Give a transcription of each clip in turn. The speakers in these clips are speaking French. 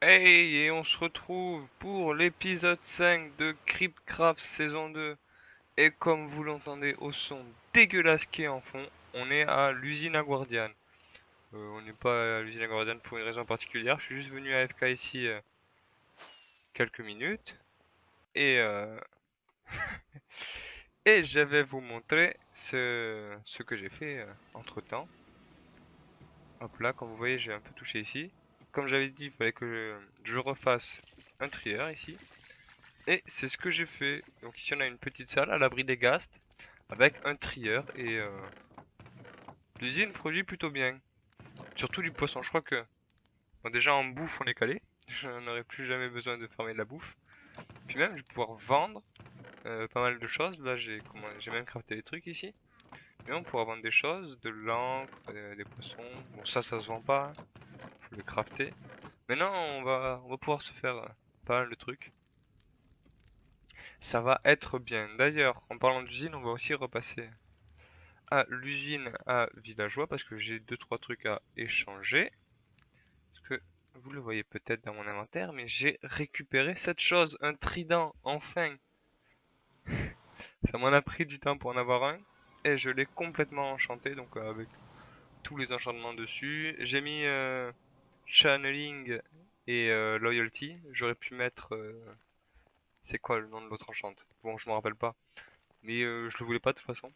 Hey, et on se retrouve pour l'épisode 5 de Cryptcraft saison 2. Et comme vous l'entendez au son dégueulasse qui est en fond, on est à l'usine à Guardian. On n'est pas à l'usine à Guardian pour une raison particulière, je suis juste venu à FK ici quelques minutes. Et, euh, et je vais vous montrer ce que j'ai fait entre temps. Hop là, comme vous voyez, j'ai un peu touché ici. Comme j'avais dit, il fallait que je refasse un trieur ici. Et c'est ce que j'ai fait. Donc ici on a une petite salle à l'abri des ghasts avec un trieur et l'usine produit plutôt bien. Surtout du poisson. Je crois que bon, déjà en bouffe on est calé. Je n'aurai plus jamais besoin de farmer de la bouffe. Puis même je vais pouvoir vendre pas mal de choses. Là j'ai même crafté des trucs ici. Mais on pourra vendre des choses, de l'encre, des poissons. Bon ça se vend pas, hein. Faut le crafter. Maintenant on va pouvoir se faire pas mal de trucs. Ça va être bien. D'ailleurs, en parlant d'usine, on va aussi repasser à l'usine à Villageois parce que j'ai deux trois trucs à échanger. Parce que vous le voyez peut-être dans mon inventaire, mais j'ai récupéré cette chose, un trident, enfin. Ça m'en a pris du temps pour en avoir un. Et je l'ai complètement enchanté, donc avec tous les enchantements dessus. J'ai mis Channeling et Loyalty. J'aurais pu mettre... c'est quoi le nom de l'autre enchante? Bon, je me rappelle pas. Mais je le voulais pas de toute façon.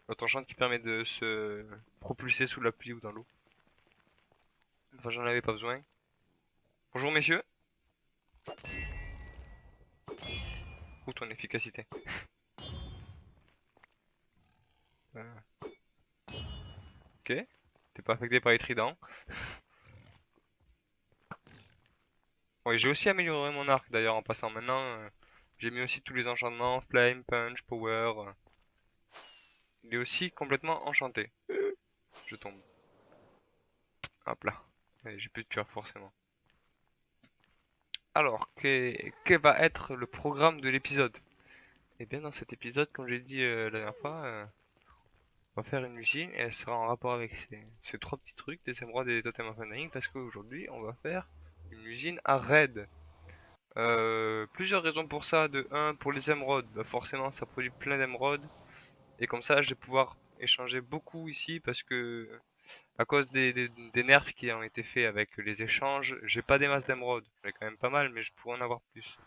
L'autre enchante qui permet de se propulser sous la pluie ou dans l'eau. Enfin, j'en avais pas besoin. Bonjour messieurs. Ou ton efficacité. Euh, ok. T'es pas affecté par les tridents. Ouais, j'ai aussi amélioré mon arc d'ailleurs en passant. Maintenant, j'ai mis aussi tous les enchantements. Flame, Punch, Power. Il est aussi complètement enchanté. Je tombe. Hop là. Allez, j'ai plus de cœur forcément. Alors, quel va être le programme de l'épisode? Eh bien, dans cet épisode, comme j'ai dit la dernière fois, on va faire une usine et elle sera en rapport avec ces trois petits trucs, des émeraudes et des totems of undying, parce qu'aujourd'hui, on va faire une usine à raid. Plusieurs raisons pour ça. De un, pour les émeraudes, bah forcément ça produit plein d'émeraudes. Et comme ça je vais pouvoir échanger beaucoup ici parce que à cause des nerfs qui ont été faits avec les échanges, j'ai pas des masses d'émeraudes. J'ai quand même pas mal mais je pourrais en avoir plus.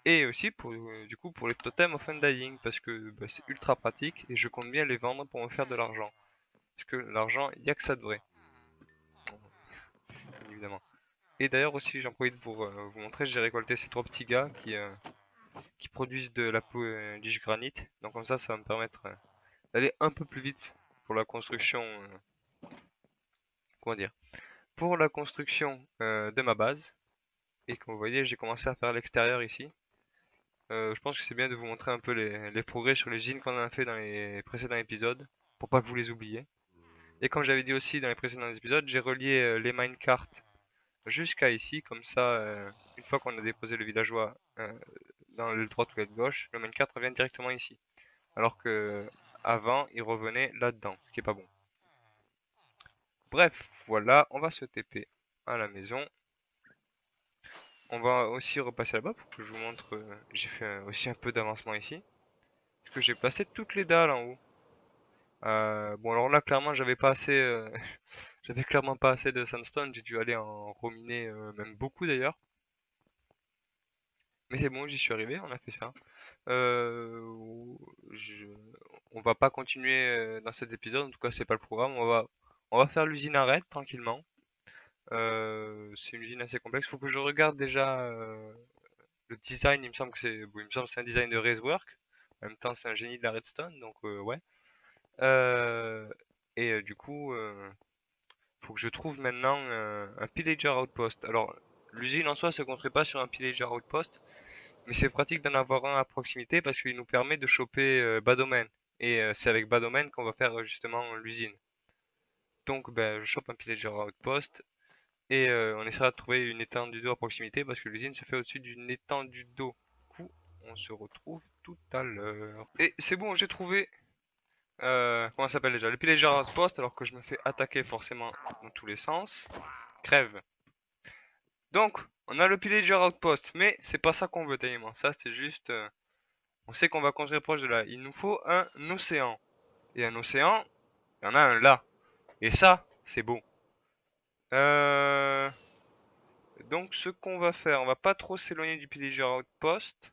Et aussi pour du coup pour les totems of undying parce que bah, c'est ultra pratique et je compte bien les vendre pour me faire de l'argent. Parce que l'argent, il y a que ça de vrai, bien évidemment. Et d'ailleurs aussi j'en profite pour vous montrer, j'ai récolté ces trois petits gars qui produisent de la liche granite. Donc comme ça va me permettre d'aller un peu plus vite pour la construction, comment dire, pour la construction de ma base. Et comme vous voyez, j'ai commencé à faire l'extérieur ici. Je pense que c'est bien de vous montrer un peu les progrès sur les usines qu'on a fait dans les précédents épisodes, pour pas que vous les oubliez. Et comme j'avais dit aussi dans les précédents épisodes, j'ai relié les minecarts jusqu'à ici, comme ça, une fois qu'on a déposé le villageois dans le droite ou l'aile gauche, le minecart revient directement ici. Alors que avant, il revenait là-dedans, ce qui est pas bon. Bref, voilà, on va se TP à la maison. On va aussi repasser là-bas pour que je vous montre. J'ai fait aussi un peu d'avancement ici. Parce que j'ai placé toutes les dalles en haut. Bon alors là clairement j'avais pas assez, j'avais clairement pas assez de sandstone. J'ai dû aller en reminer même beaucoup d'ailleurs. Mais c'est bon, j'y suis arrivé, on a fait ça. Euh, je- On va pas continuer dans cet épisode, en tout cas c'est pas le programme. On va faire l'usine à raid tranquillement. C'est une usine assez complexe. Faut que je regarde déjà le design. Il me semble que c'est, bon, il me semble que c'est un design de Racework. En même temps, c'est un génie de la redstone, donc ouais. Euh, du coup, faut que je trouve maintenant un pillager outpost. Alors, l'usine en soi se construit pas sur un pillager outpost, mais c'est pratique d'en avoir un à proximité parce qu'il nous permet de choper bas domaine. Et c'est avec bas domaine qu'on va faire justement l'usine. Donc, ben, je chope un pillager outpost. Et on essaiera de trouver une étendue d'eau à proximité parce que l'usine se fait au-dessus d'une étendue d'eau. Du coup, on se retrouve tout à l'heure. Et c'est bon, j'ai trouvé. Comment ça s'appelle déjà? Le pillager outpost, alors que je me fais attaquer forcément dans tous les sens. Crève. Donc, on a le pillager outpost, mais c'est pas ça qu'on veut tellement. Ça, c'est juste... on sait qu'on va construire proche de là. Il nous faut un océan. Et un océan, il y en a un là. Et ça, c'est beau. Donc, ce qu'on va faire, on va pas trop s'éloigner du pillager outpost.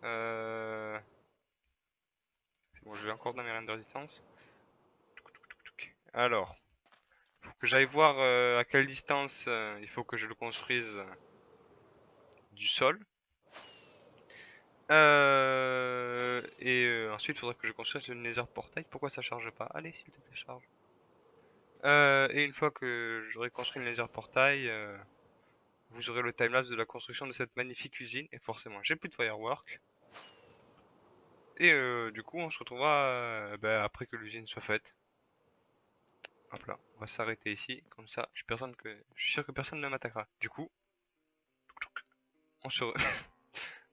C'est bon, je vais encore dans mes render distance. Alors, faut que j'aille voir à quelle distance il faut que je le construise du sol. Ensuite, il faudrait que je construise le Nether Portail. Pourquoi ça charge pas? Allez, s'il te plaît, charge. Et une fois que j'aurai construit le Nether Portail, vous aurez le timelapse de la construction de cette magnifique usine. Et forcément, j'ai plus de firework. Et du coup, on se retrouvera après que l'usine soit faite. Hop là, on va s'arrêter ici. Comme ça, je suis sûr que personne ne m'attaquera. Du coup, on se...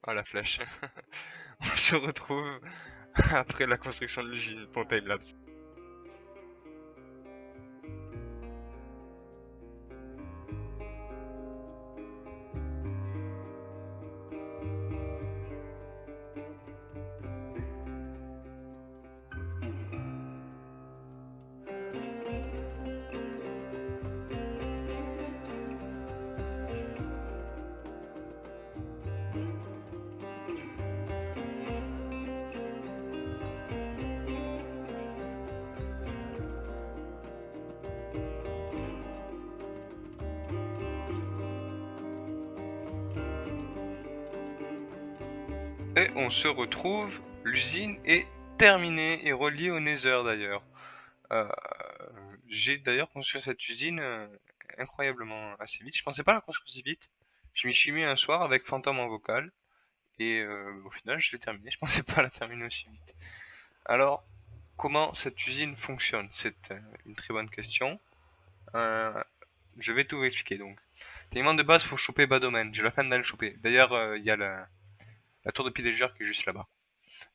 Ah, la flèche. On se retrouve après la construction de l'usine pour timelapse. Et on se retrouve, l'usine est terminée et reliée au Nether d'ailleurs. Euh, j'ai d'ailleurs construit cette usine incroyablement assez vite. Je pensais pas la construire si vite. Je m'y suis mis un soir avec Phantom en vocal. Et au final, je l'ai terminée. Je pensais pas la terminer aussi vite. Alors, comment cette usine fonctionne? C'est une très bonne question. Euh, je vais tout vous expliquer donc. Techniquement de base, faut choper bas domaine. J'ai la flemme d'aller le choper. D'ailleurs, il y a la tour de pillager qui est juste là-bas.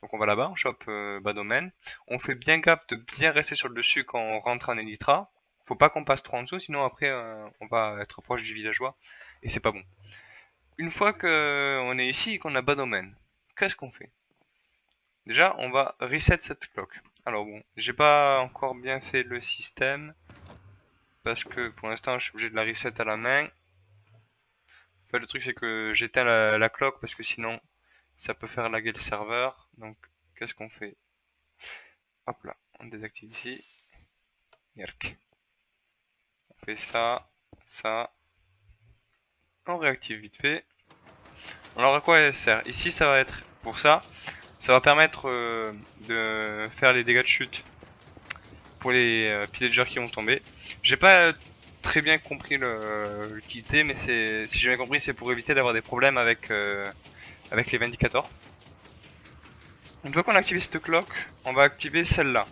Donc on va là-bas, on chope bas domaine. On fait bien gaffe de bien rester sur le dessus quand on rentre en Elytra. Faut pas qu'on passe trop en dessous, sinon après on va être proche du villageois et c'est pas bon. Une fois que on est ici et qu'on a bas domaine, qu'est-ce qu'on fait? Déjà, on va reset cette cloque. Alors bon, j'ai pas encore bien fait le système parce que pour l'instant je suis obligé de la reset à la main. En fait, le truc c'est que j'éteins la cloque parce que sinon ça peut faire laguer le serveur. Donc qu'est-ce qu'on fait? Hop là, on désactive ici. Yerk. On fait ça, ça. On réactive vite fait. Alors à quoi elle sert? Ici ça va être pour ça. Ça va permettre de faire les dégâts de chute pour les pillagers qui vont tomber. J'ai pas très bien compris l'utilité, mais si j'ai bien compris, c'est pour éviter d'avoir des problèmes avec les vindicators. Une fois qu'on a activé cette cloque, on va activer celle-là,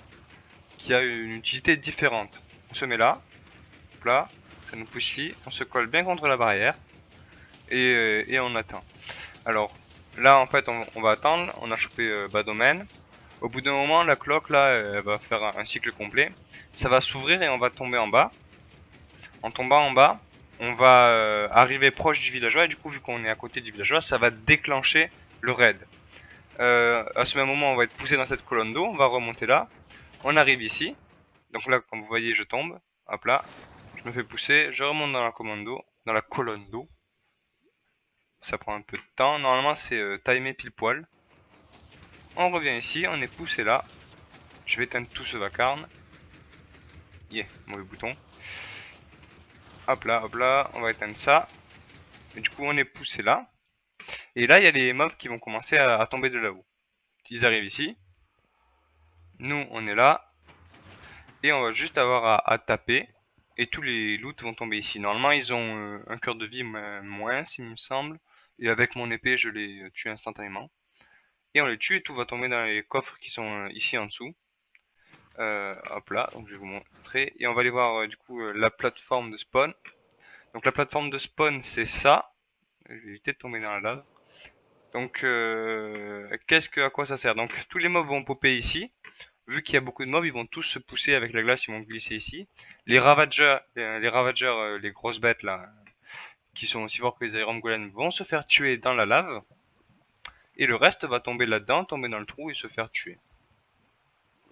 qui a une utilité différente. On se met là, ça nous pousse ici, on se colle bien contre la barrière, et on attend. Alors, là en fait on va attendre, on a chopé bas domaine. Au bout d'un moment, la cloque là, elle va faire un cycle complet. Ça va s'ouvrir et on va tomber en bas. En tombant en bas, on va arriver proche du villageois et du coup vu qu'on est à côté du villageois, ça va déclencher le raid. À ce même moment, on va être poussé dans cette colonne d'eau, on va remonter là. On arrive ici. Donc là, comme vous voyez, je tombe. Hop là. Je me fais pousser, je remonte dans la commande d'eau, dans la colonne d'eau. Ça prend un peu de temps. Normalement, c'est timé pile poil. On revient ici, on est poussé là. Je vais éteindre tout ce vacarme. Yeah, mauvais bouton. Hop là, on va éteindre ça. Et du coup, on est poussé là. Et là, il y a les mobs qui vont commencer à tomber de là-haut. Ils arrivent ici. Nous, on est là. Et on va juste avoir à taper. Et tous les loots vont tomber ici. Normalement, ils ont un cœur de vie moins, s'il me semble. Et avec mon épée, je les tue instantanément. Et on les tue et tout va tomber dans les coffres qui sont ici en dessous. Hop là, donc je vais vous montrer. Et on va aller voir du coup la plateforme de spawn. Donc la plateforme de spawn, c'est ça. Je vais éviter de tomber dans la lave. Donc à quoi ça sert? Donc tous les mobs vont popper ici. vu qu'il y a beaucoup de mobs, ils vont tous se pousser avec la glace, ils vont glisser ici. Les ravageurs, les grosses bêtes là, qui sont aussi forts que les Iron Golems, vont se faire tuer dans la lave. Et le reste va tomber là-dedans, tomber dans le trou et se faire tuer.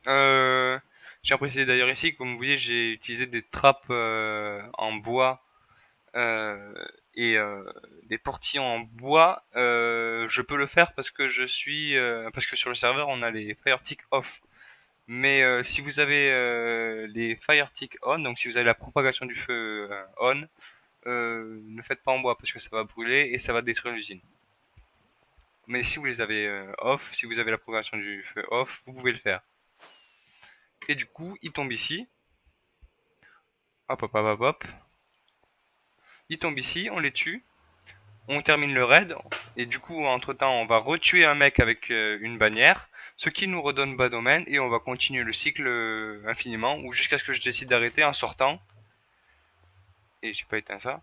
Euh, j'ai précisé d'ailleurs ici, comme vous voyez, j'ai utilisé des trappes en bois euh, et des portillons en bois. Je peux le faire parce que parce que sur le serveur on a les Fire Tick off. Mais si vous avez les Fire Tick on, donc si vous avez la propagation du feu on, ne faites pas en bois parce que ça va brûler et ça va détruire l'usine. Mais si vous les avez off, si vous avez la propagation du feu off, vous pouvez le faire. Et du coup, il tombe ici. Hop, hop, hop, hop, hop. Il tombe ici, on les tue. On termine le raid. Et du coup, entre temps, on va retuer un mec avec une bannière. Ce qui nous redonne bas domaine. Et on va continuer le cycle infiniment. Ou jusqu'à ce que je décide d'arrêter en sortant. Et j'ai pas éteint ça.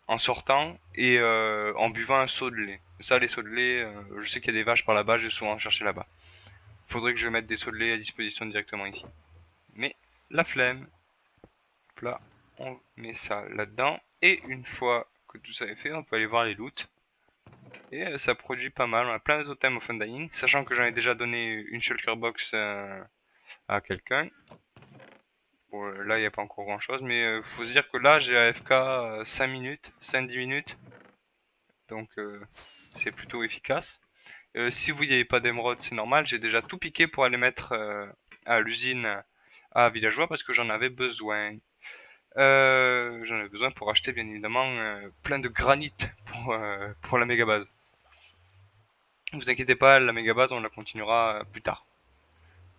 En sortant et en buvant un seau de lait. Ça, les seaux de lait, je sais qu'il y a des vaches par là-bas. Je vais souvent chercher là-bas. Faudrait que je mette des seaux de lait à disposition directement ici. Mais la flemme. Là, on met ça là-dedans. Et une fois que tout ça est fait, on peut aller voir les loots. Et ça produit pas mal. On a plein d'autres thèmes au Undying. Sachant que j'en ai déjà donné une shulker box à quelqu'un. Bon, là, il n'y a pas encore grand chose. Mais faut se dire que là, j'ai AFK 5 minutes, 5-10 minutes. Donc, c'est plutôt efficace. Si vous n'y avez pas d'émeraude, c'est normal. J'ai déjà tout piqué pour aller mettre à l'usine à Villageois parce que j'en avais besoin. J'en ai besoin pour acheter bien évidemment plein de granit pour la méga base. Ne vous inquiétez pas, la méga base on la continuera plus tard.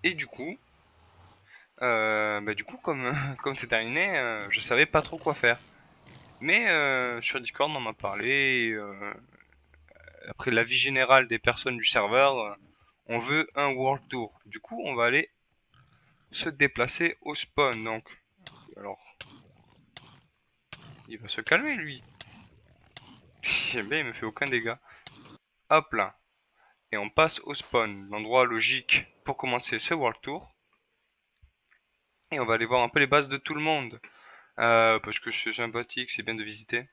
Et du coup comme comme c'est terminé, je savais pas trop quoi faire. Mais sur Discord on m'a parlé. Et, après l'avis général des personnes du serveur, on veut un world tour. Du coup on va aller se déplacer au spawn. Donc alors il va se calmer lui. Eh bien, il me fait aucun dégât. Hop là. Et on passe au spawn, l'endroit logique pour commencer ce World Tour. Et on va aller voir un peu les bases de tout le monde. Parce que c'est sympathique, c'est bien de visiter.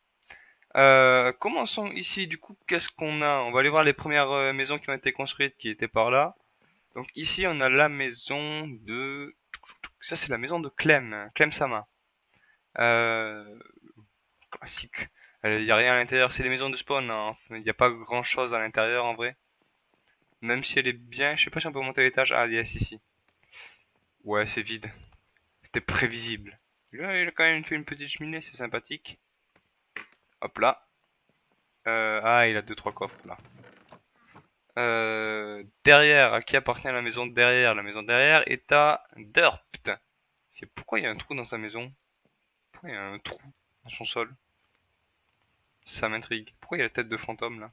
Commençons ici, du coup, qu'est-ce qu'on a? On va aller voir les premières maisons qui ont été construites, qui étaient par là. Donc ici, on a la maison de... Ça, c'est la maison de Clem, Clem Sama. Euh, classique. Il n'y a rien à l'intérieur, c'est les maisons de spawn, hein. Il n'y a pas grand-chose à l'intérieur, en vrai. Même si elle est bien, je sais pas si on peut monter à l'étage. Ah, yes, ici. Ouais, c'est vide. C'était prévisible. Là, il a quand même fait une petite cheminée, c'est sympathique. Hop là. Il a deux trois coffres là. Derrière, à qui appartient la maison de derrière? La maison de derrière est à Derpt. C'est pourquoi il y a un trou dans sa maison? Pourquoi il y a un trou dans son sol? Ça m'intrigue. Pourquoi il y a la tête de fantôme là?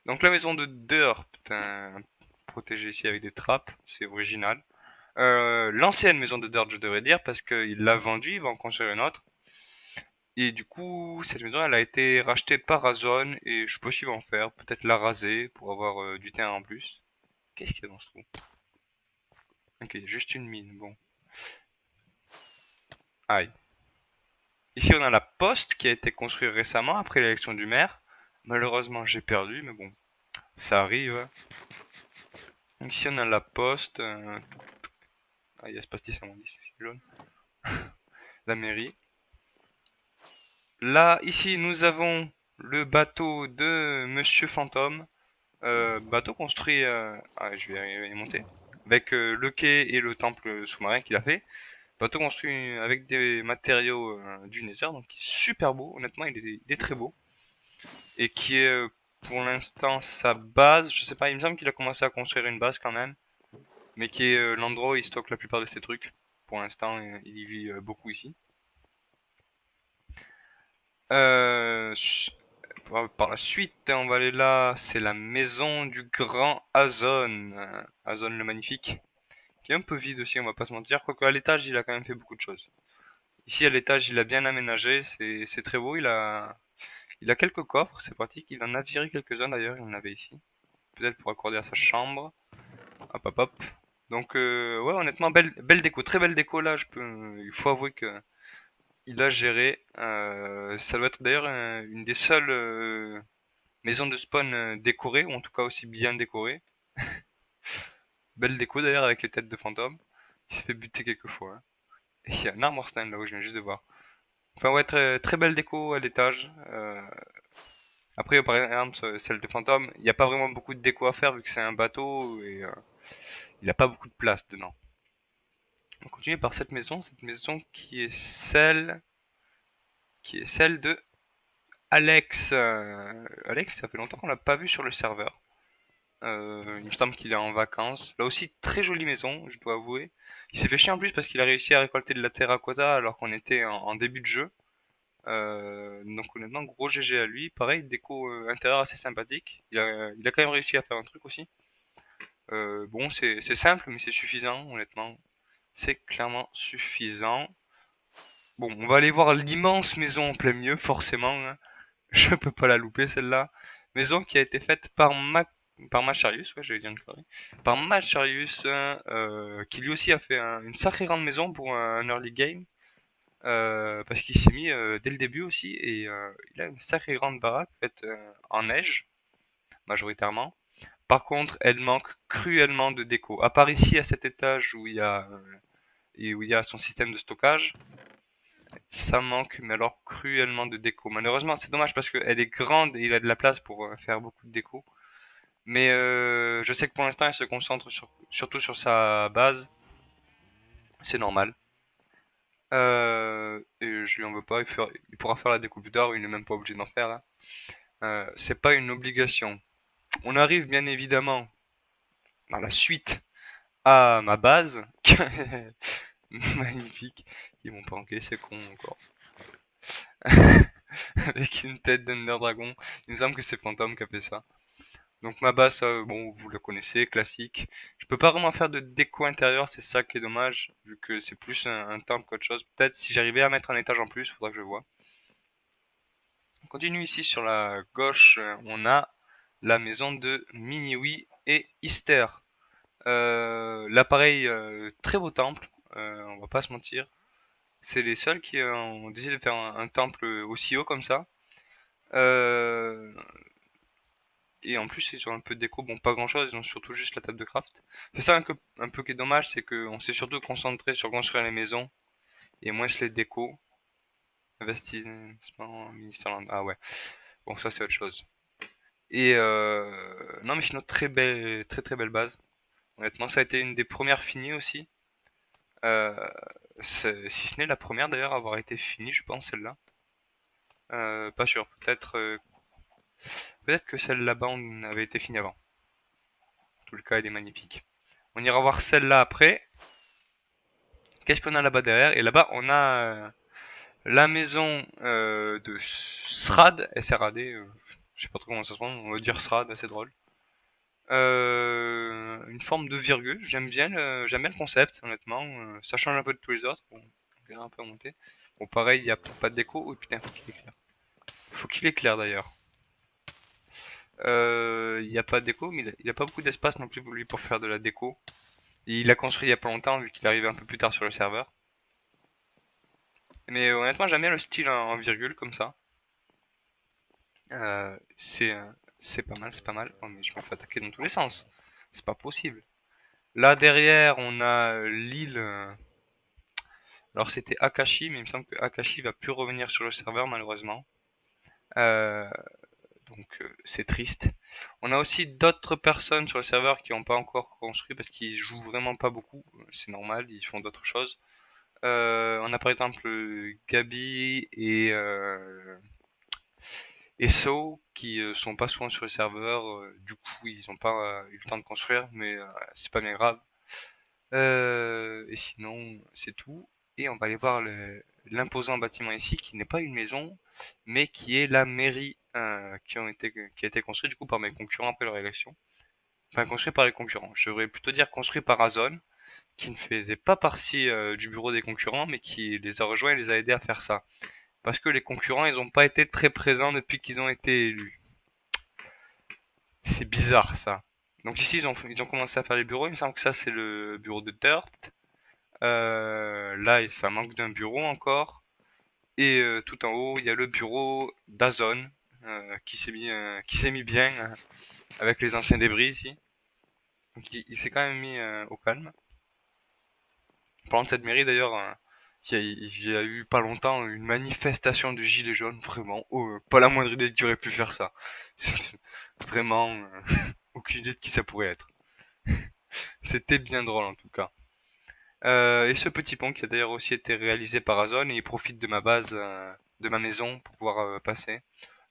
Donc la maison de Derpt, protégée ici avec des trappes, c'est original. L'ancienne maison de Dirt, je devrais dire, parce qu'il l'a vendue, il va en construire une autre. Et du coup, cette maison, elle a été rachetée par Azon, et je sais pas ce qu'ils vont en faire. Peut-être la raser pour avoir du terrain en plus. Qu'est-ce qu'il y a dans ce trou? Ok, il y a juste une mine, bon. Aïe. Ici, on a la poste qui a été construite récemment après l'élection du maire. Malheureusement, j'ai perdu, mais bon, ça arrive. Donc ici, on a la poste. Ah, il y a ce pastis à mon 10, c'est jaune. La mairie. Là, ici, nous avons le bateau de Monsieur Fantôme. Bateau construit... je vais arriver à y monter. Avec le quai et le temple sous-marin qu'il a fait. Bateau construit avec des matériaux du Nether. Donc, qui est super beau. Honnêtement, il est très beau. Et qui est pour l'instant sa base. Je sais pas, il me semble qu'il a commencé à construire une base quand même. Mais qui est l'endroit où il stocke la plupart de ses trucs. Pour l'instant, il y vit beaucoup ici. Euh, Par la suite, on va aller là. C'est la maison du grand Azon. Azon le magnifique. Qui est un peu vide aussi, on va pas se mentir. Quoique à l'étage, il a quand même fait beaucoup de choses. Ici, à l'étage, il a bien aménagé. C'est très beau. Il a quelques coffres, c'est pratique. Il en a viré quelques-uns d'ailleurs. Il en avait ici. Peut-être pour accorder à sa chambre. Hop, hop, hop. Donc, ouais, honnêtement, belle déco, très belle déco là. Il faut avouer que il a géré. Ça doit être d'ailleurs une des seules maisons de spawn décorées, ou en tout cas aussi bien décorées. Belle déco d'ailleurs avec les têtes de fantômes. Il s'est fait buter quelques fois, hein. Et il y a un armor stand là où je viens juste de voir. Enfin ouais, très belle déco à l'étage. Après, par exemple, celle de fantôme, il n'y a pas vraiment beaucoup de déco à faire vu que c'est un bateau et il n'a pas beaucoup de place dedans. On continue par cette maison qui est celle de Alex. Alex, ça fait longtemps qu'on l'a pas vu sur le serveur. Il me semble qu'il est en vacances. Là aussi, très jolie maison, je dois avouer. Il s'est fait chier en plus parce qu'il a réussi à récolter de la terracotta alors qu'on était en début de jeu. Donc honnêtement, gros GG à lui. Pareil, déco intérieur assez sympathique. Il a quand même réussi à faire un truc aussi. Bon, c'est simple, mais c'est suffisant, honnêtement. C'est clairement suffisant. Bon, on va aller voir l'immense maison en plein milieu, forcément, hein. Je peux pas la louper celle-là. Maison qui a été faite par Macharius, ouais, j'allais dire une connerie. Par Macharius, qui lui aussi a fait une sacrée grande maison pour un early game. Parce qu'il s'est mis dès le début aussi et il a une sacrée grande baraque faite en neige, majoritairement. Par contre, elle manque cruellement de déco. À part ici, à cet étage où il y a son système de stockage, ça manque, mais alors cruellement de déco. Malheureusement, c'est dommage parce qu'elle est grande et il a de la place pour faire beaucoup de déco. Mais je sais que pour l'instant, il se concentre surtout sur sa base. C'est normal. Et je lui en veux pas. Il pourra faire la déco plus tard. Il n'est même pas obligé d'en faire, hein. C'est pas une obligation. On arrive bien évidemment dans la suite à ma base. Magnifique. Ils m'ont pas enquêté, c'est con encore. Avec une tête d'Ender Dragon. Il me semble que c'est Phantom qui a fait ça. Donc ma base, bon, vous la connaissez, classique. Je peux pas vraiment faire de déco intérieure, c'est ça qui est dommage, vu que c'est plus un temple qu'autre chose. Peut-être si j'arrivais à mettre un étage en plus, faudra que je vois. On continue ici sur la gauche, on a la maison de Miniwi et Easter. L'appareil, très beau temple, on va pas se mentir. C'est les seuls qui ont décidé de faire un temple aussi haut comme ça. Euh, et en plus, ils ont un peu de déco, bon, pas grand chose, ils ont surtout juste la table de craft. C'est ça un peu qui est dommage, c'est qu'on s'est surtout concentré sur construire les maisons et moins sur les décos. Investissement, ministère, ah ouais, bon, ça c'est autre chose. Et non, mais sinon, très belle base. Honnêtement, ça a été une des premières finies aussi. Euh, si ce n'est la première d'ailleurs à avoir été finie, je pense, celle-là. Pas sûr, peut-être que celle là-bas on avait été finie avant. En tout le cas, elle est magnifique. On ira voir celle-là après. Qu'est-ce qu'on a là-bas derrière? Et là-bas, on a la maison de Srad, S-R-A-D, je sais pas trop comment ça se prononce, on va dire Srad, c'est drôle. Une forme de virgule, j'aime bien le concept, honnêtement. Ça change un peu de tous les autres. Bon, on verra un peu monter. Bon, pareil, il n'y a pas de déco. Oh putain, faut qu'il éclaire. Faut qu'il éclaire d'ailleurs. Il n'y a pas de déco, mais il a pas beaucoup d'espace non plus pour lui pour faire de la déco. Et il a construit il y a pas longtemps, vu qu'il est arrivé un peu plus tard sur le serveur. Mais honnêtement, j'aime bien le style en virgule comme ça. Euh, c'est euh, c'est pas mal, c'est pas mal. Oh mais je me fais attaquer dans tous les sens. C'est pas possible. Là derrière, on a l'île. Alors c'était Akashi, mais il me semble que Akashi va plus revenir sur le serveur malheureusement. Euh, donc c'est triste. On a aussi d'autres personnes sur le serveur qui n'ont pas encore construit parce qu'ils jouent vraiment pas beaucoup. C'est normal, ils font d'autres choses. On a par exemple Gabi et So qui sont pas souvent sur le serveur. Du coup, ils n'ont pas eu le temps de construire, mais c'est pas bien grave. Et sinon, c'est tout. Et on va aller voir l'imposant bâtiment ici, qui n'est pas une maison, mais qui est la mairie qui a été construite du coup par mes concurrents après leur élection. Enfin, construit par les concurrents. Je devrais plutôt dire construit par Azon, qui ne faisait pas partie du bureau des concurrents, mais qui les a rejoints et les a aidés à faire ça. Parce que les concurrents, ils n'ont pas été très présents depuis qu'ils ont été élus. C'est bizarre ça. Donc ici, ils ont commencé à faire les bureaux. Il me semble que ça, c'est le bureau de Dirt. Là, ça manque d'un bureau encore. Et tout en haut, il y a le bureau d'Azone qui s'est mis bien avec les anciens débris ici. Donc il s'est quand même mis au calme. En parlant de cette mairie d'ailleurs, il y a eu pas longtemps une manifestation de gilets jaunes, vraiment. Pas la moindre idée qui aurait pu faire ça. C'est vraiment aucune idée de qui ça pourrait être. C'était bien drôle en tout cas. Et ce petit pont qui a d'ailleurs aussi été réalisé par Azone et il profite de ma base, de ma maison pour pouvoir passer.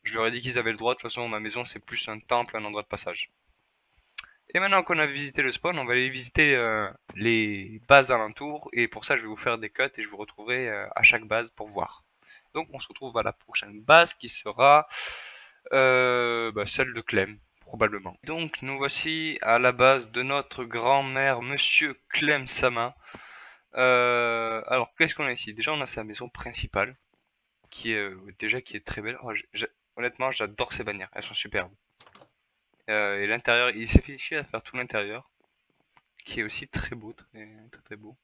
Je leur ai dit qu'ils avaient le droit, de toute façon ma maison c'est plus un temple, un endroit de passage. Et maintenant qu'on a visité le spawn, on va aller visiter les bases alentours et pour ça je vais vous faire des cuts et je vous retrouverai à chaque base pour voir. Donc on se retrouve à la prochaine base qui sera celle de Clem, probablement. Donc nous voici à la base de notre grand-mère, Monsieur Clem Sama. Alors qu'est-ce qu'on a ici? Déjà on a sa maison principale qui est qui est très belle. Honnêtement j'adore ces bannières, elles sont superbes. Et l'intérieur, il s'est fait chier à faire tout l'intérieur, qui est aussi très beau, très beau.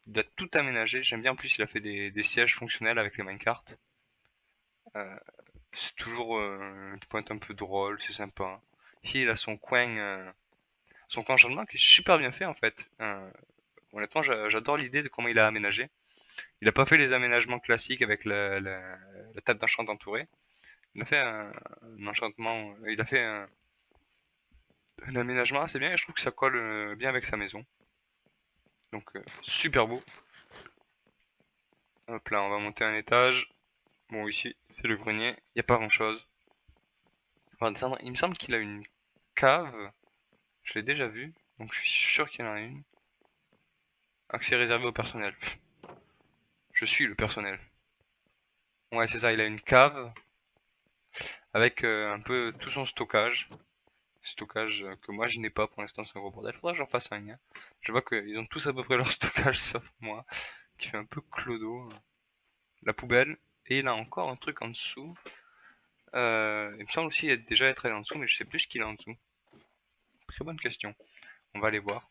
Il a tout aménagé. J'aime bien en plus, il a fait des sièges fonctionnels avec les minecarts. Euh, c'est toujours une pointe un peu drôle, c'est sympa. Ici, il a son coin enchantement qui est super bien fait en fait. Honnêtement, j'adore l'idée de comment il a aménagé. Il a pas fait les aménagements classiques avec la table d'enchant entourée. Il a fait un enchantement, il a fait un aménagement assez bien et je trouve que ça colle bien avec sa maison. Donc super beau. Hop là, on va monter un étage. Bon, ici, c'est le grenier. Il n'y a pas grand-chose. On va descendre. Il me semble qu'il a une cave. Je l'ai déjà vu. Donc je suis sûr qu'il y en a une. Accès réservé au personnel. Je suis le personnel. Ouais, c'est ça. Il a une cave avec un peu tout son stockage. Stockage que moi je n'ai pas pour l'instant, c'est un gros bordel. Faudra que j'en fasse un. Hein. Je vois qu'ils ont tous à peu près leur stockage sauf moi, qui fait un peu clodo. La poubelle. Et il a encore un truc en dessous. Il me semble aussi déjà être allé en dessous, mais je sais plus ce qu'il a en dessous. Très bonne question. On va aller voir.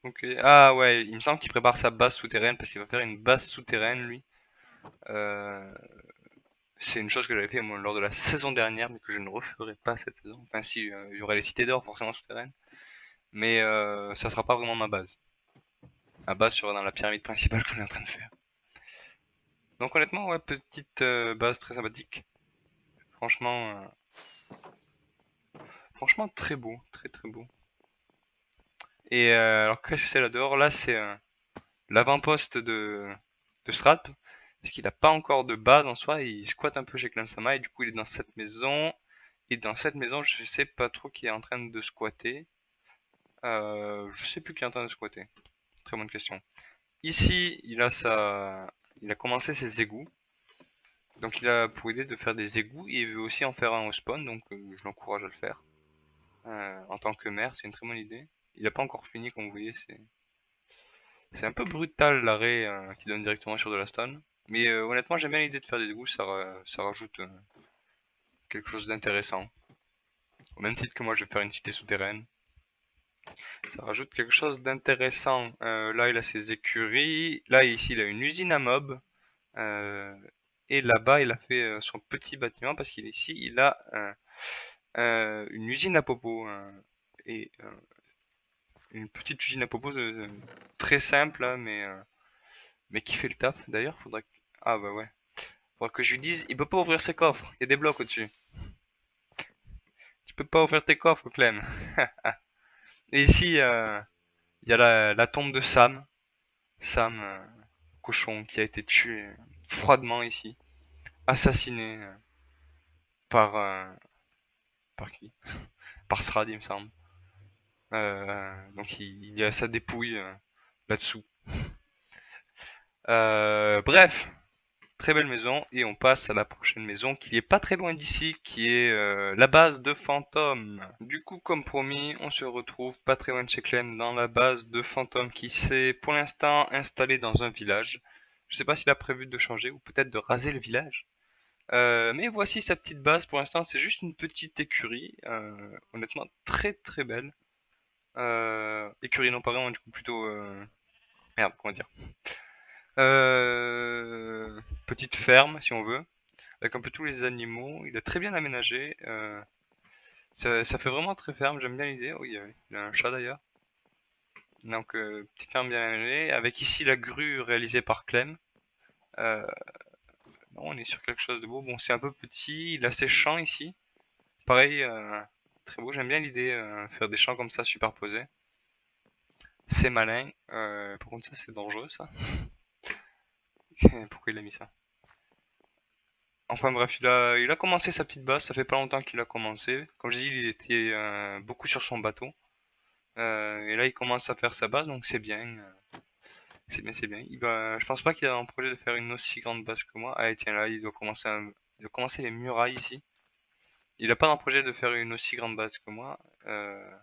Ok. Ah ouais, il me semble qu'il prépare sa base souterraine parce qu'il va faire une base souterraine lui. Euh, c'est une chose que j'avais fait moi, lors de la saison dernière, mais que je ne referai pas cette saison. Enfin si, il y aurait les cités d'or forcément souterraines, mais ça sera pas vraiment ma base. Ma base sera dans la pyramide principale qu'on est en train de faire. Donc honnêtement, ouais, petite base très sympathique. Franchement, franchement très beau, très très beau. Et alors qu'est-ce que c'est là dehors? Là c'est l'avant-poste de Strat, parce qu'il n'a pas encore de base en soi, il squatte un peu chez Clan-sama et du coup il est dans cette maison. Et dans cette maison, je sais pas trop qui est en train de squatter. Je sais plus qui est en train de squatter. Très bonne question. Ici, il a commencé ses égouts. Donc il a pour idée de faire des égouts et il veut aussi en faire un au spawn, donc je l'encourage à le faire. En tant que maire, c'est une très bonne idée. Il n'a pas encore fini, comme vous voyez, c'est un peu brutal l'arrêt qui donne directement sur de la stone. Mais honnêtement, j'aime bien l'idée de faire des égouts, ça rajoute quelque chose d'intéressant. Au même titre que moi, je vais faire une cité souterraine. Ça rajoute quelque chose d'intéressant. Là, il a ses écuries. Là, ici, il a une usine à mobs. Euh, et là-bas, il a fait son petit bâtiment parce qu'il ici, il a une usine à popo. Et une petite usine à popo très simple, hein, mais qui fait le taf. D'ailleurs, faudrait que... Ah bah ouais. Faudrait que je lui dise, il peut pas ouvrir ses coffres. Il y a des blocs au-dessus. Tu peux pas ouvrir tes coffres, Clem. Et ici, il y a la tombe de Sam. Sam, cochon, qui a été tué froidement ici. Assassiné par... par qui? Par Srad, il me semble. Donc il y a sa dépouille là-dessous. Bref, très belle maison et on passe à la prochaine maison qui est pas très loin d'ici, qui est la base de Fantôme. Du coup, comme promis, on se retrouve pas très loin de chez Clem dans la base de Fantôme qui s'est pour l'instant installée dans un village. Je sais pas s'il a prévu de changer ou peut-être de raser le village. Mais voici sa petite base. Pour l'instant, c'est juste une petite écurie. Honnêtement, très très belle. Écurie non pas vraiment, du coup plutôt... Merde, comment dire? Petite ferme, si on veut, avec un peu tous les animaux. Il est très bien aménagé. Ça fait vraiment très ferme, j'aime bien l'idée. Oui, il a un chat d'ailleurs. Donc, petite ferme bien aménagée. Avec ici la grue réalisée par Clem. Euh, non, on est sur quelque chose de beau. Bon, c'est un peu petit. Il a ses champs ici. Pareil, très beau. J'aime bien l'idée, faire des champs comme ça superposés. C'est malin. Par contre, ça, c'est dangereux, ça. Pourquoi il a mis ça? Enfin bref, il a commencé sa petite base. Ça fait pas longtemps qu'il a commencé. Comme j'ai dit, il était beaucoup sur son bateau. Et là, il commence à faire sa base, donc c'est bien. C'est bien, c'est bien. Je pense pas qu'il a un projet de faire une aussi grande base que moi. Ah, et tiens, là, il doit commencer les murailles ici. Il a pas un projet de faire une aussi grande base que moi. Euh,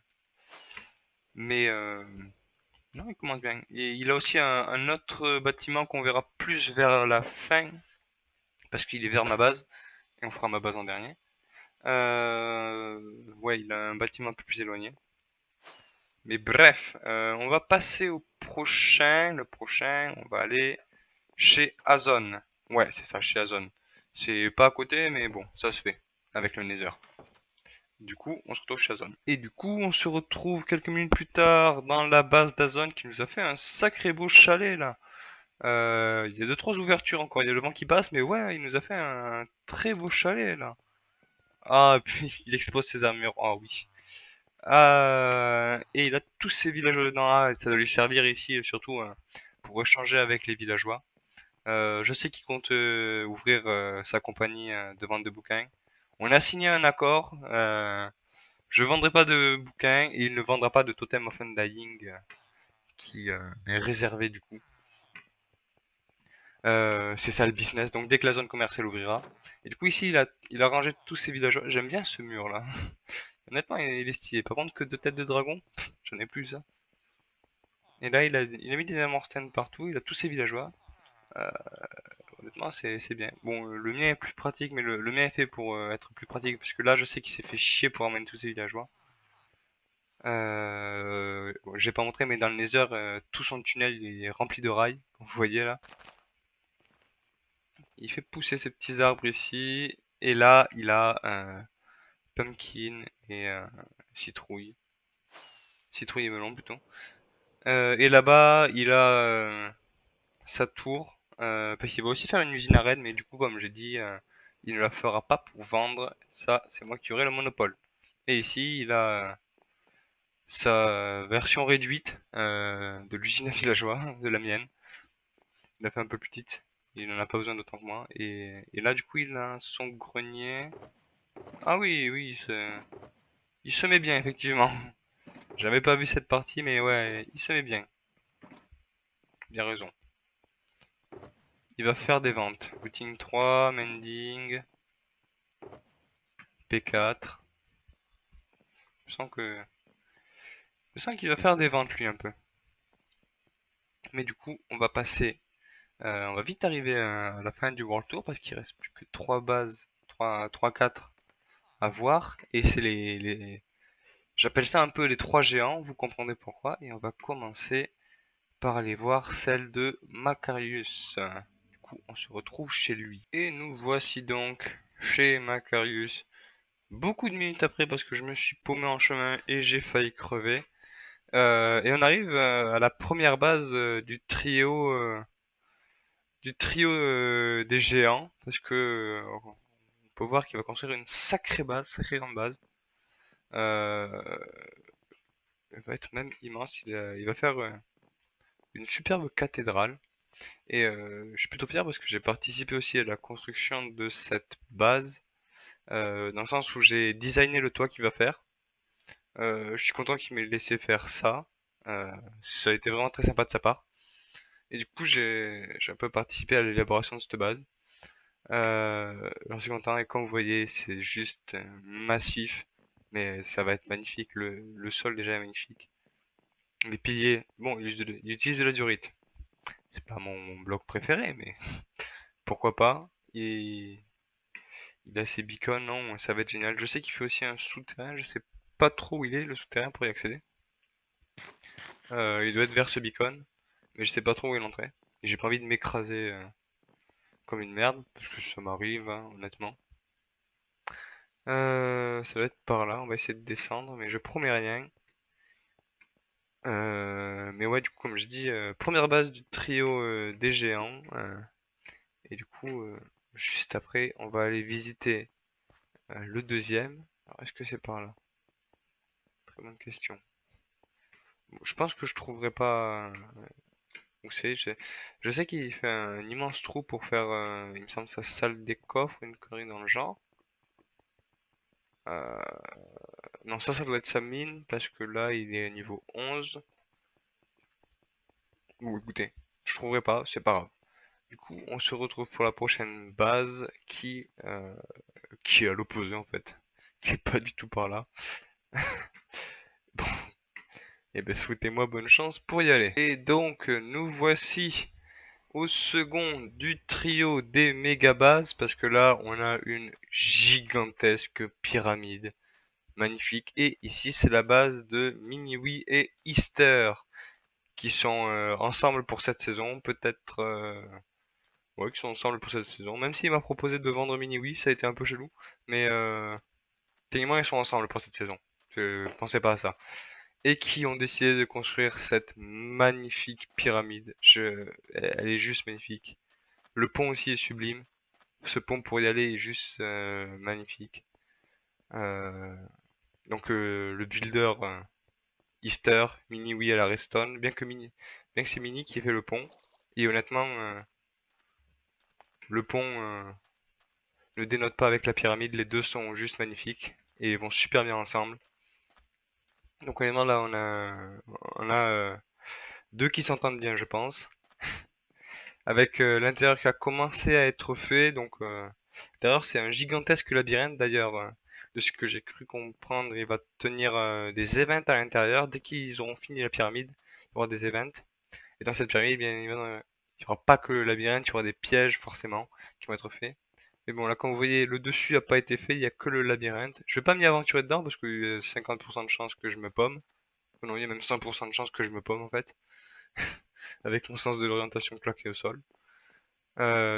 mais non, il commence bien. Et il a aussi un autre bâtiment qu'on verra plus vers la fin, parce qu'il est vers ma base, et on fera ma base en dernier. Ouais, il a un bâtiment un peu plus éloigné. Mais bref, on va passer au prochain. Le prochain, on va aller chez Azon. Ouais, c'est ça, chez Azon. C'est pas à côté, mais bon, ça se fait avec le Nether. Du coup, on se retrouve chez Azon. Et du coup, on se retrouve quelques minutes plus tard dans la base d'Azon qui nous a fait un sacré beau chalet là. Il y a deux trois ouvertures encore, il y a le vent qui passe, mais ouais, il nous a fait un très beau chalet là. Ah, et puis il expose ses armures. Ah oui. Et il a tous ses villageois dedans. Ah, ça doit lui servir ici, surtout pour échanger avec les villageois. Je sais qu'il compte ouvrir sa compagnie de vente de bouquins. On a signé un accord. Je vendrai pas de bouquins et il ne vendra pas de Totem of Undying qui est réservé du coup. C'est ça le business. Donc dès que la zone commerciale ouvrira. Et du coup ici il a rangé tous ses villageois. J'aime bien ce mur là. Honnêtement il est stylé. Par contre que deux têtes de dragon, j'en ai plus ça. Et là il a mis des amortines partout. Il a tous ses villageois. Euh, Honnêtement, c'est bien. Bon, le mien est plus pratique, mais le mien est fait pour être plus pratique, parce que là, je sais qu'il s'est fait chier pour emmener tous ses villageois. Bon, j'ai pas montré, mais dans le Nether, tout son tunnel il est rempli de rails, comme vous voyez là. Il fait pousser ses petits arbres ici, et là, il a pumpkin et citrouille. Citrouille et melon plutôt. Et là-bas, il a sa tour, parce qu'il va aussi faire une usine à raid, mais du coup, comme j'ai dit, il ne la fera pas pour vendre. Ça, c'est moi qui aurai le monopole. Et ici, il a sa version réduite de l'usine à villageois, de la mienne. Il l'a fait un peu plus petite. Il n'en a pas besoin d'autant que moi. Et là, du coup, il a son grenier. Ah oui, oui, il se met bien, effectivement. J'avais pas vu cette partie, mais ouais, il se met bien. Bien raison. Il va faire des ventes. Routing 3, Mending, P4. Je sens que Je sens qu'il va faire des ventes lui un peu. Mais du coup, on va vite arriver à la fin du World Tour parce qu'il reste plus que 3 bases, 4 à voir. Et c'est j'appelle ça un peu les 3 géants, vous comprendrez pourquoi. Et on va commencer par aller voir celle de Macarius. Du coup, on se retrouve chez lui. Et nous voici donc chez Macarius. Beaucoup de minutes après parce que je me suis paumé en chemin et j'ai failli crever. Et on arrive à la première base du trio des géants, parce que on peut voir qu'il va construire une sacrée base, sacrée grande base. Euh, Elle va être même immense. Il va faire une superbe cathédrale. Et je suis plutôt fier parce que j'ai participé aussi à la construction de cette base, dans le sens où j'ai designé le toit qu'il va faire. Je suis content qu'il m'ait laissé faire ça. Ça a été vraiment très sympa de sa part. Et du coup, j'ai un peu participé à l'élaboration de cette base. J'en suis content et comme vous voyez, c'est juste massif, mais ça va être magnifique. Le sol déjà est magnifique. Les piliers, bon, il utilise de la diorite. C'est pas mon bloc préféré, mais pourquoi pas. il a ses beacons, non, ça va être génial. Je sais qu'il fait aussi un souterrain, je sais pas trop où il est le souterrain pour y accéder. Il doit être vers ce beacon, mais je sais pas trop où est l'entrée. Et j'ai pas envie de m'écraser comme une merde, parce que ça m'arrive, hein, honnêtement. Ça doit être par là, on va essayer de descendre, mais je promets rien. Mais ouais, du coup, comme je dis, première base du trio des géants. Et du coup, juste après, on va aller visiter le deuxième. Alors, est-ce que c'est par là? Très bonne question. Bon, je pense que je trouverai pas où c'est. Je sais qu'il fait un immense trou pour faire, il me semble, sa salle des coffres, une connerie dans le genre. Euh, non, ça doit être sa mine, parce que là, il est niveau 11. Ou écoutez, je trouverai pas, c'est pas grave. Du coup, on se retrouve pour la prochaine base qui est à l'opposé en fait, qui est pas du tout par là. Bon, et ben souhaitez-moi bonne chance pour y aller. Et donc, nous voici au second du trio des méga bases, parce que là, on a une gigantesque pyramide, magnifique. Et ici, c'est la base de Miniwi et Easter, qui sont ensemble pour cette saison. Peut-être ouais, qui sont ensemble pour cette saison. Même s'il m'a proposé de vendre Mini-Wii, ça a été un peu chelou. Mais techniquement, ils sont ensemble pour cette saison. Je pensais pas à ça. Et qui ont décidé de construire cette magnifique pyramide. Elle est juste magnifique. Le pont aussi est sublime. Ce pont pour y aller est juste magnifique. Euh, donc le builder Easter, Mini-Wii à la Redstone, bien que c'est Mini qui ait fait le pont. Et honnêtement, le pont ne dénote pas avec la pyramide, les deux sont juste magnifiques et vont super bien ensemble. Donc honnêtement là on a deux qui s'entendent bien je pense. Avec l'intérieur qui a commencé à être fait, donc l'intérieur c'est un gigantesque labyrinthe d'ailleurs. De ce que j'ai cru comprendre, il va tenir des events à l'intérieur. Dès qu'ils auront fini la pyramide, il y aura des events. Et dans cette pyramide, bien évidemment, il n'y aura pas que le labyrinthe, il y aura des pièges forcément qui vont être faits. Mais bon, là, comme vous voyez, le dessus n'a pas été fait, il n'y a que le labyrinthe. Je vais pas m'y aventurer dedans parce qu'il y a 50% de chance que je me pomme. Non, il y a même 100% de chance que je me pomme en fait, avec mon sens de l'orientation claqué au sol.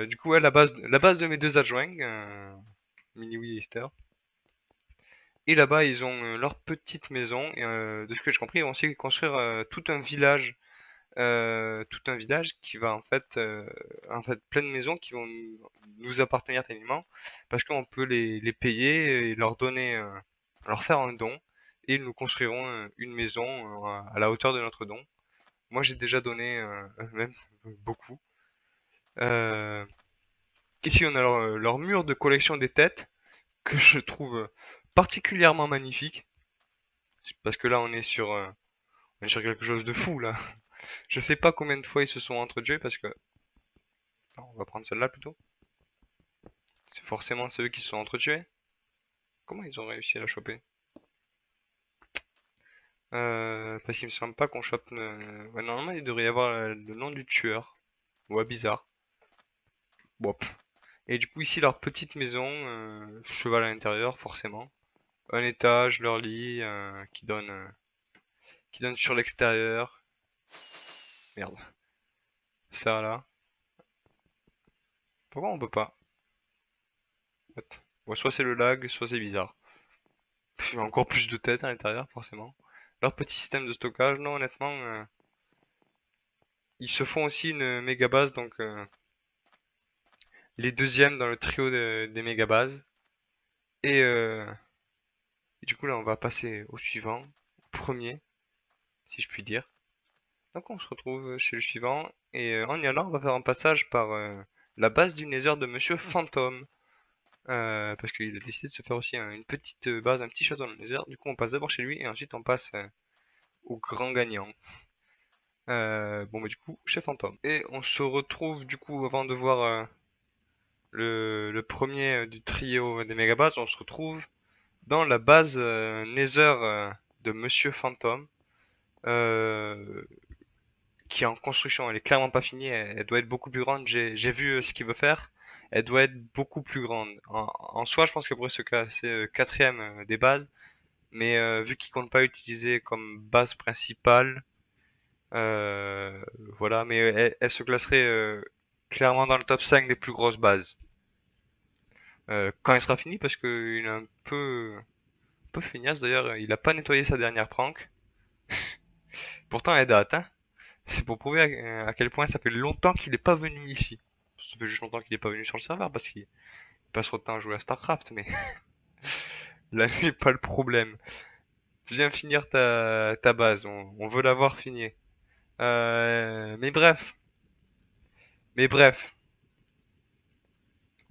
Du coup, ouais, la base de mes deux adjoints, Miniwi et Easter. Et là-bas, ils ont leur petite maison. Et de ce que j'ai compris, ils vont aussi construire tout un village qui va en fait plein de maisons qui vont nous appartenir tellement parce qu'on peut les payer et leur donner, leur faire un don et ils nous construiront une maison à la hauteur de notre don. Moi j'ai déjà donné même beaucoup. Euh, Ici on a leur mur de collection des têtes que je trouve particulièrement magnifique parce que là on est sur quelque chose de fou là. Je sais pas combien de fois ils se sont entretués parce que non, on va prendre celle-là plutôt. C'est forcément ceux qui se sont entretués. Comment ils ont réussi à la choper? Parce qu'il me semble pas qu'on chope. Ouais, normalement, il devrait y avoir le nom du tueur. Ouais, bizarre. Bon. Et du coup, ici, leur petite maison, cheval à l'intérieur, forcément. Un étage, leur lit, qui donne sur l'extérieur. Merde. Ça là. Pourquoi on peut pas? What. Bon, soit c'est le lag, soit c'est bizarre. Il y a encore plus de têtes à l'intérieur, forcément. Leur petit système de stockage, non, honnêtement, ils se font aussi une méga base, donc les deuxièmes dans le trio des méga bases. Et, et du coup là on va passer au suivant, au premier, si je puis dire. Donc on se retrouve chez le suivant, et en y allant on va faire un passage par la base du Nether de Monsieur Fantôme. Parce qu'il a décidé de se faire aussi une petite base, un petit château dans le Nether. Du coup on passe d'abord chez lui et ensuite on passe au grand gagnant. Bon bah du coup chez Fantôme. Et on se retrouve du coup avant de voir le premier du trio des mégabases, on se retrouve dans la base Nether de Monsieur Phantom, euh, qui est en construction. Elle est clairement pas finie, elle doit être beaucoup plus grande. J'ai vu ce qu'il veut faire. elle doit être beaucoup plus grande. En soi, je pense qu'elle pourrait se classer quatrième des bases, mais vu qu'ils comptent pas utiliser comme base principale, euh, voilà, mais elle se classerait clairement dans le top 5 des plus grosses bases. Quand elle sera finie, parce qu'il est un peu feignasse d'ailleurs, il a pas nettoyé sa dernière prank. Pourtant, elle date, hein. C'est pour prouver à quel point ça fait longtemps qu'il est pas venu ici. Ça fait juste longtemps qu'il est pas venu sur le serveur parce qu'il passe trop de temps à jouer à StarCraft, mais là n'est pas le problème. Viens finir ta base, on veut l'avoir finie. Mais bref,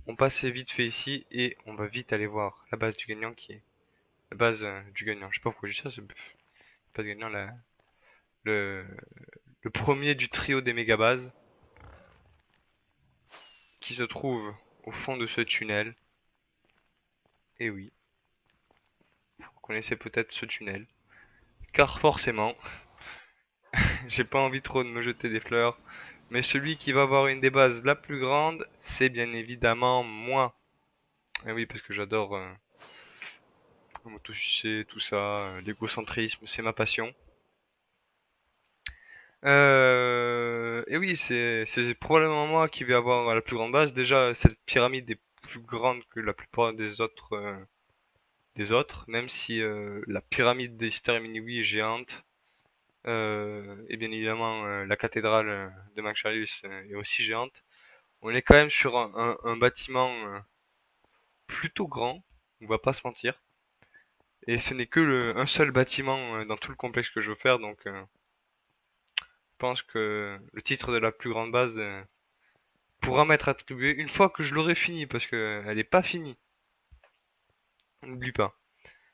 on passe vite fait ici et on va vite aller voir la base du gagnant qui est la base du gagnant. Je sais pas pourquoi je dis ça, c'est pas de gagnant, le, le premier du trio des méga bases qui se trouve au fond de ce tunnel. Et oui, vous connaissez peut-être ce tunnel. Car forcément, j'ai pas envie trop de me jeter des fleurs, mais celui qui va avoir une des bases la plus grande, c'est bien évidemment moi. Et oui, parce que j'adore m'auto-sucer, tout ça, l'égocentrisme, c'est ma passion. Et oui, c'est probablement moi qui vais avoir la plus grande base. Déjà, cette pyramide est plus grande que la plupart des autres, même si la pyramide des Stermini est géante. Et bien évidemment, la cathédrale de Macarius est aussi géante. On est quand même sur un bâtiment plutôt grand, on va pas se mentir. Et ce n'est que un seul bâtiment dans tout le complexe que je veux faire, donc je pense que le titre de la plus grande base pourra m'être attribué une fois que je l'aurai fini, parce que elle est pas finie. On n'oublie pas.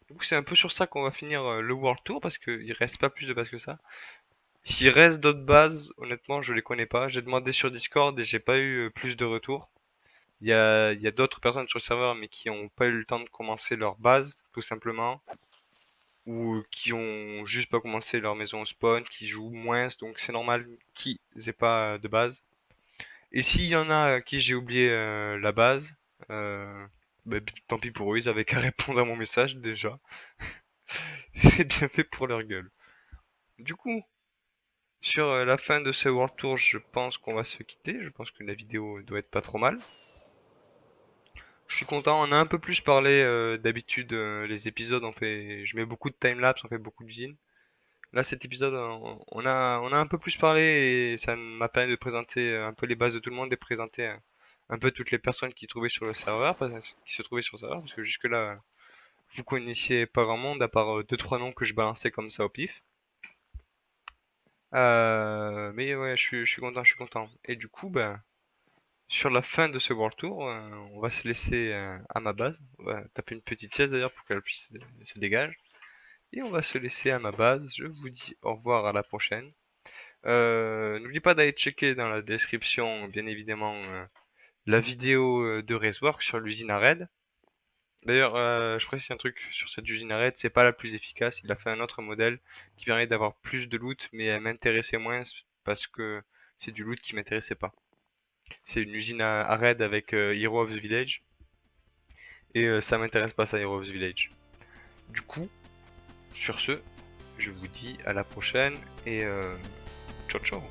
Donc c'est un peu sur ça qu'on va finir le World Tour, parce qu'il reste pas plus de bases que ça. S'il reste d'autres bases, honnêtement, je les connais pas. J'ai demandé sur Discord et j'ai pas eu plus de retours. Il y a d'autres personnes sur le serveur, mais qui ont pas eu le temps de commencer leur base, tout simplement. Ou qui ont juste pas commencé leur maison au spawn, qui jouent moins, donc c'est normal qu'ils aient pas de base. Et s'il y en a à qui j'ai oublié la base, euh, bah, tant pis pour eux, ils avaient qu'à répondre à mon message déjà. C'est bien fait pour leur gueule. Du coup, sur la fin de ce World Tour, je pense qu'on va se quitter. Je pense que la vidéo doit être pas trop mal. Je suis content, on a un peu plus parlé d'habitude les épisodes, je mets beaucoup de timelapse, on fait beaucoup de zine. Là cet épisode on a un peu plus parlé et ça m'a permis de présenter un peu les bases de tout le monde et présenter un peu toutes les personnes qui trouvaient sur le serveur, qui se trouvaient sur le serveur, parce que jusque là vous connaissiez pas grand monde à part deux trois noms que je balançais comme ça au pif. Mais ouais, je suis content, je suis content. Et du coup, ben, sur la fin de ce World Tour, on va se laisser à ma base. On va taper une petite sieste d'ailleurs pour qu'elle puisse se dégage. Et on va se laisser à ma base. Je vous dis au revoir à la prochaine. N'oubliez pas d'aller checker dans la description, bien évidemment, la vidéo de Racework sur l'usine à raid. D'ailleurs, je précise un truc sur cette usine à raid, c'est pas la plus efficace. Il a fait un autre modèle qui permet d'avoir plus de loot, mais elle m'intéressait moins parce que c'est du loot qui m'intéressait pas. C'est une usine à raid avec Hero of the Village. Et ça m'intéresse pas ça, Hero of the Village. Du coup, sur ce, je vous dis à la prochaine et ciao ciao.